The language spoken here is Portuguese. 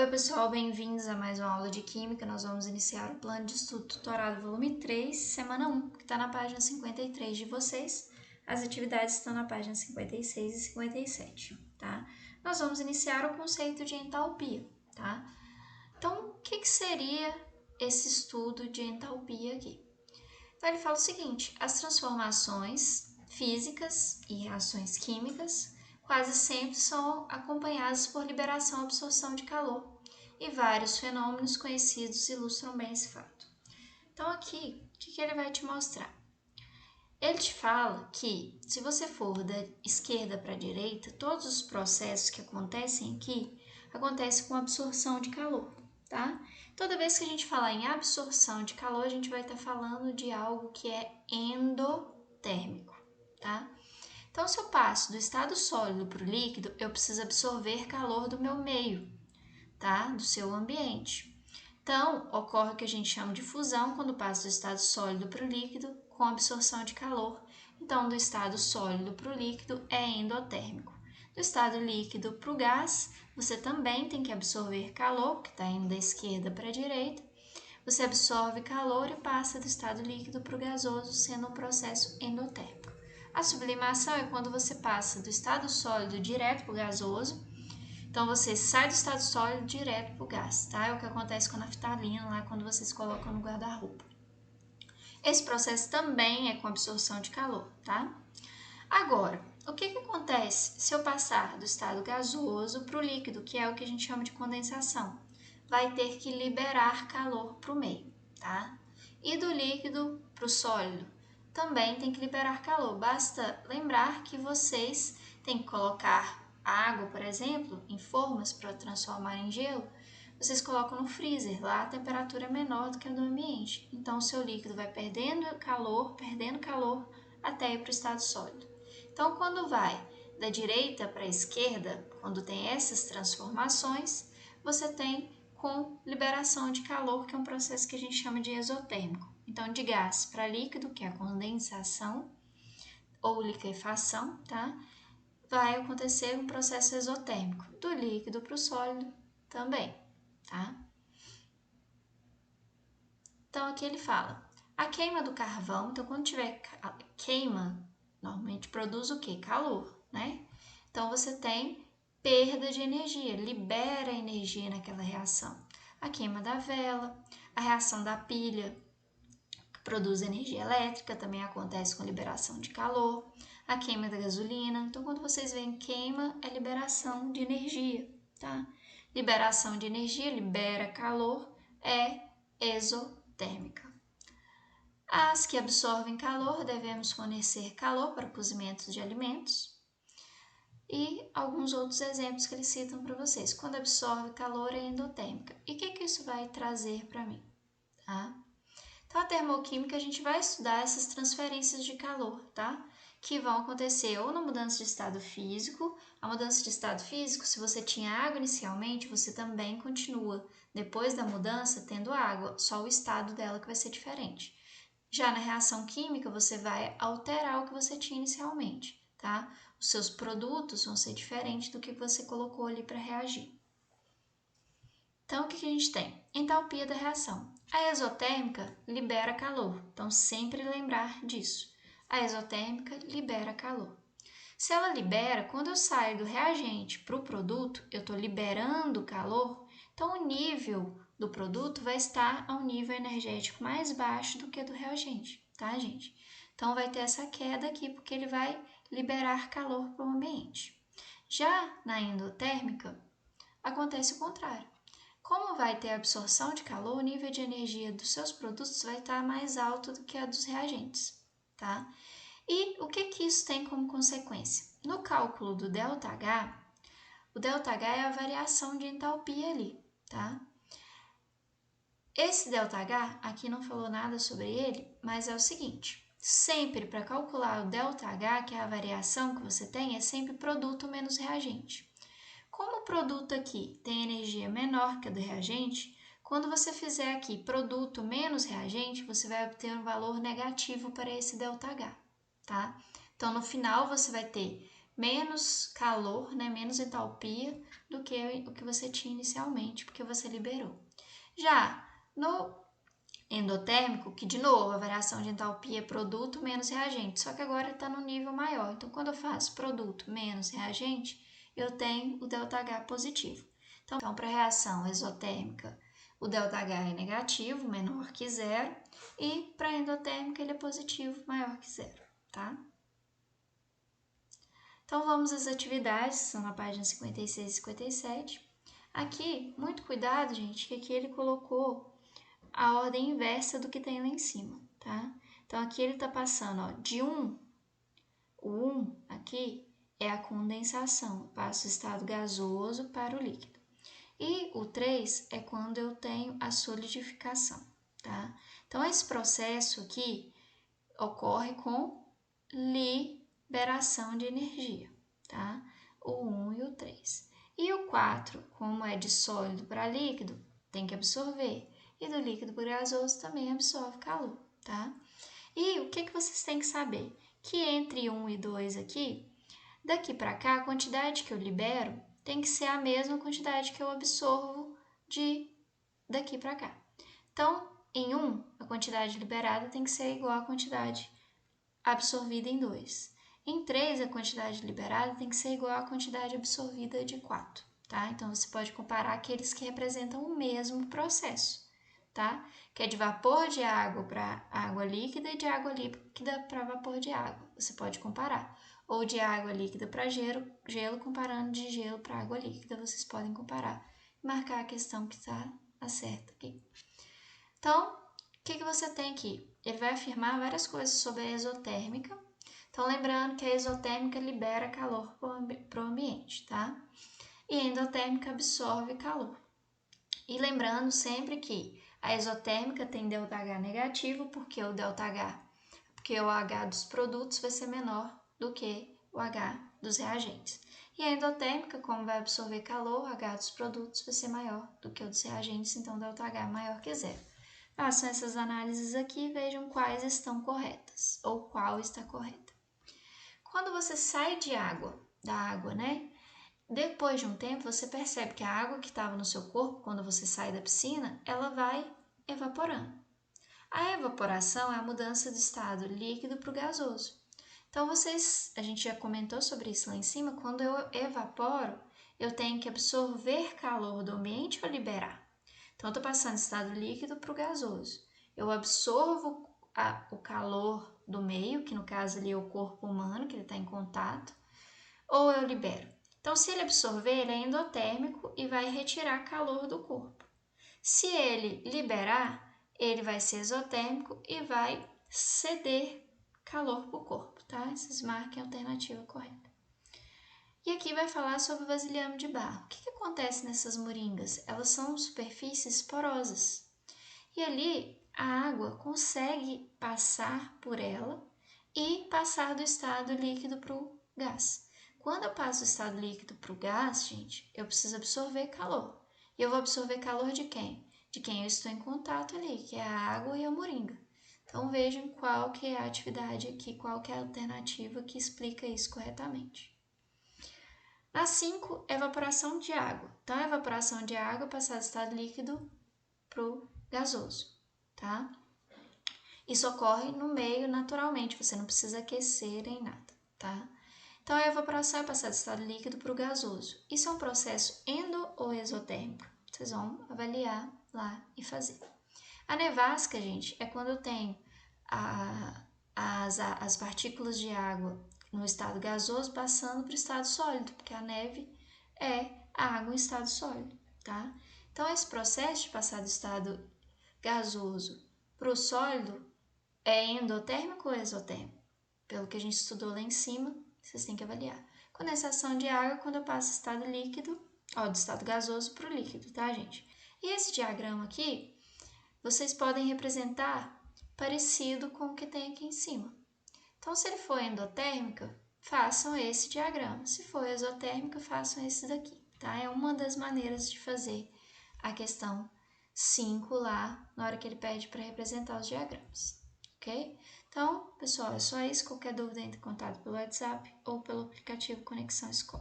Oi pessoal, bem-vindos a mais uma aula de Química. Nós vamos iniciar o plano de estudo tutorado volume 3, semana 1, que está na página 53 de vocês. As atividades estão na página 56 e 57, tá? Nós vamos iniciar o conceito de entalpia, tá? Então, o que seria esse estudo de entalpia aqui? Então, ele fala o seguinte: as transformações físicas e reações químicas quase sempre são acompanhadas por liberação e absorção de calor, e vários fenômenos conhecidos ilustram bem esse fato. Então, aqui, o que ele vai te mostrar? Ele te fala que, se você for da esquerda para a direita, todos os processos que acontecem aqui acontecem com absorção de calor, tá? Toda vez que a gente falar em absorção de calor, a gente vai estar falando de algo que é endotérmico, tá? Então, se eu passo do estado sólido para o líquido, eu preciso absorver calor do meu meio, tá? Do seu ambiente. Então, ocorre o que a gente chama de fusão quando passa do estado sólido para o líquido com absorção de calor. Então, do estado sólido para o líquido é endotérmico. Do estado líquido para o gás, você também tem que absorver calor, que está indo da esquerda para a direita. Você absorve calor e passa do estado líquido para o gasoso, sendo um processo endotérmico. A sublimação é quando você passa do estado sólido direto para o gasoso. Então, você sai do estado sólido direto para o gás, tá? É o que acontece com a naftalina lá quando vocês colocam no guarda-roupa. Esse processo também é com absorção de calor, tá? Agora, o que acontece se eu passar do estado gasoso para o líquido, que é o que a gente chama de condensação? Vai ter que liberar calor para o meio, tá? E do líquido para o sólido, também tem que liberar calor. Basta lembrar que vocês têm que colocar água, por exemplo, em formas para transformar em gelo. Vocês colocam no freezer, lá a temperatura é menor do que a do ambiente. Então, o seu líquido vai perdendo calor, até ir para o estado sólido. Então, quando vai da direita para a esquerda, quando tem essas transformações, você tem com liberação de calor, que é um processo que a gente chama de exotérmico. Então, de gás para líquido, que é a condensação ou liquefação, tá? Vai acontecer um processo exotérmico. Do líquido para o sólido também, tá? Então, aqui ele fala, a queima do carvão, então quando tiver queima, normalmente produz o quê? Calor, né? Então, você tem perda de energia, libera energia naquela reação. A queima da vela, a reação da pilha, que produz energia elétrica, também acontece com liberação de calor. A queima da gasolina, então quando vocês veem queima, é liberação de energia, tá? Liberação de energia, libera calor, é exotérmica. As que absorvem calor, devemos fornecer calor para o cozimento de alimentos. E alguns outros exemplos que eles citam para vocês. Quando absorve calor, é endotérmica. E o que isso vai trazer para mim? Tá? Então, a termoquímica, a gente vai estudar essas transferências de calor, tá? Que vão acontecer ou na mudança de estado físico. A mudança de estado físico, se você tinha água inicialmente, você também continua, depois da mudança, tendo água, só o estado dela que vai ser diferente. Já na reação química, você vai alterar o que você tinha inicialmente, tá? Os seus produtos vão ser diferentes do que você colocou ali para reagir. Então, o que a gente tem? Entalpia da reação. A exotérmica libera calor, então sempre lembrar disso. A exotérmica libera calor. Se ela libera, quando eu saio do reagente para o produto, eu estou liberando calor, então o nível do produto vai estar a um nível energético mais baixo do que do reagente, tá, gente? Então, vai ter essa queda aqui, porque ele vai liberar calor para o ambiente. Já na endotérmica, acontece o contrário. Como vai ter absorção de calor, o nível de energia dos seus produtos vai estar mais alto do que a dos reagentes, tá? E o que isso tem como consequência? No cálculo do ΔH, o ΔH é a variação de entalpia ali, tá? Esse ΔH, aqui não falou nada sobre ele, mas é o seguinte, sempre para calcular o ΔH, que é a variação que você tem, é sempre produto menos reagente. Como o produto aqui tem energia menor que a do reagente, quando você fizer aqui produto menos reagente, você vai obter um valor negativo para esse ΔH, tá? Então, no final, você vai ter menos calor, né, menos entalpia do que o que você tinha inicialmente, porque você liberou. Já no endotérmico, que de novo a variação de entalpia é produto menos reagente, só que agora está no nível maior. Então, quando eu faço produto menos reagente, eu tenho o ΔH positivo. Então, para a reação exotérmica, o ΔH é negativo, menor que zero, e para a endotérmica ele é positivo, maior que zero, tá? Então, vamos às atividades, que são na página 56 e 57. Aqui, muito cuidado, gente, que aqui ele colocou a ordem inversa do que tem lá em cima, tá? Então, aqui ele está passando, ó, de 1, o 1 aqui é a condensação, passa o estado gasoso para o líquido. E o 3 é quando eu tenho a solidificação, tá? Então, esse processo aqui ocorre com liberação de energia, tá? O 1 e o 3. E o 4, como é de sólido para líquido, tem que absorver. E do líquido para gasoso também absorve calor, tá? E o que vocês têm que saber? Que entre 1 e 2 aqui, daqui para cá, a quantidade que eu libero tem que ser a mesma quantidade que eu absorvo daqui para cá. Então, em 1, a quantidade liberada tem que ser igual à quantidade absorvida em 2. Em 3, a quantidade liberada tem que ser igual à quantidade absorvida de 4, tá? Então, você pode comparar aqueles que representam o mesmo processo, tá? Que é de vapor de água para água líquida e de água líquida para vapor de água. Você pode comparar. Ou de água líquida para gelo comparando de gelo para água líquida. Vocês podem comparar e marcar a questão que está certa aqui. Então, o que você tem aqui? Ele vai afirmar várias coisas sobre a exotérmica. Então, lembrando que a exotérmica libera calor para o ambiente, tá? E a endotérmica absorve calor. E lembrando sempre que a exotérmica tem ΔH negativo, porque o H dos produtos vai ser menor do que o H dos reagentes. E a endotérmica, como vai absorver calor, o H dos produtos vai ser maior do que o dos reagentes, então ΔH é maior que zero. Façam essas análises aqui e vejam quais estão corretas, ou qual está correta. Quando você sai da água, né? Depois de um tempo, você percebe que a água que estava no seu corpo, quando você sai da piscina, ela vai evaporando. A evaporação é a mudança de estado líquido para o gasoso. Então, a gente já comentou sobre isso lá em cima, quando eu evaporo, eu tenho que absorver calor do ambiente ou liberar. Então, eu estou passando de estado líquido para o gasoso. Eu absorvo o calor do meio, que no caso ali é o corpo humano, que ele está em contato, ou eu libero. Então, se ele absorver, ele é endotérmico e vai retirar calor do corpo. Se ele liberar, ele vai ser exotérmico e vai ceder calor para o corpo, tá? Vocês marquem a alternativa correta. E aqui vai falar sobre o vasilhame de barro. O que acontece nessas moringas? Elas são superfícies porosas. E ali a água consegue passar por ela e passar do estado líquido para o gás. Quando eu passo do estado líquido para o gás, gente, eu preciso absorver calor. E eu vou absorver calor de quem? De quem eu estou em contato ali, que é a água e a moringa. Então vejam qual que é a atividade aqui, qual que é a alternativa que explica isso corretamente. Na 5, evaporação de água. Então, a evaporação de água passar do estado líquido para o gasoso, tá? Isso ocorre no meio naturalmente, você não precisa aquecer nem nada, tá? Então, a evaporação é passar do estado líquido para o gasoso. Isso é um processo endo ou exotérmico? Vocês vão avaliar lá e fazer. A nevasca, gente, é quando eu tenho as partículas de água no estado gasoso passando para o estado sólido, porque a neve é a água em estado sólido, tá? Então, esse processo de passar do estado gasoso para o sólido é endotérmico ou exotérmico? Pelo que a gente estudou lá em cima, vocês têm que avaliar. Condensação de água quando eu passo do estado líquido, do estado gasoso para o líquido, tá, gente? E esse diagrama aqui, vocês podem representar parecido com o que tem aqui em cima. Então, se ele for endotérmica, façam esse diagrama. Se for exotérmica, façam esse daqui, tá? É uma das maneiras de fazer a questão 5 lá, na hora que ele pede para representar os diagramas, ok? Então, pessoal, é só isso. Qualquer dúvida, entre em contato pelo WhatsApp ou pelo aplicativo Conexão Escola.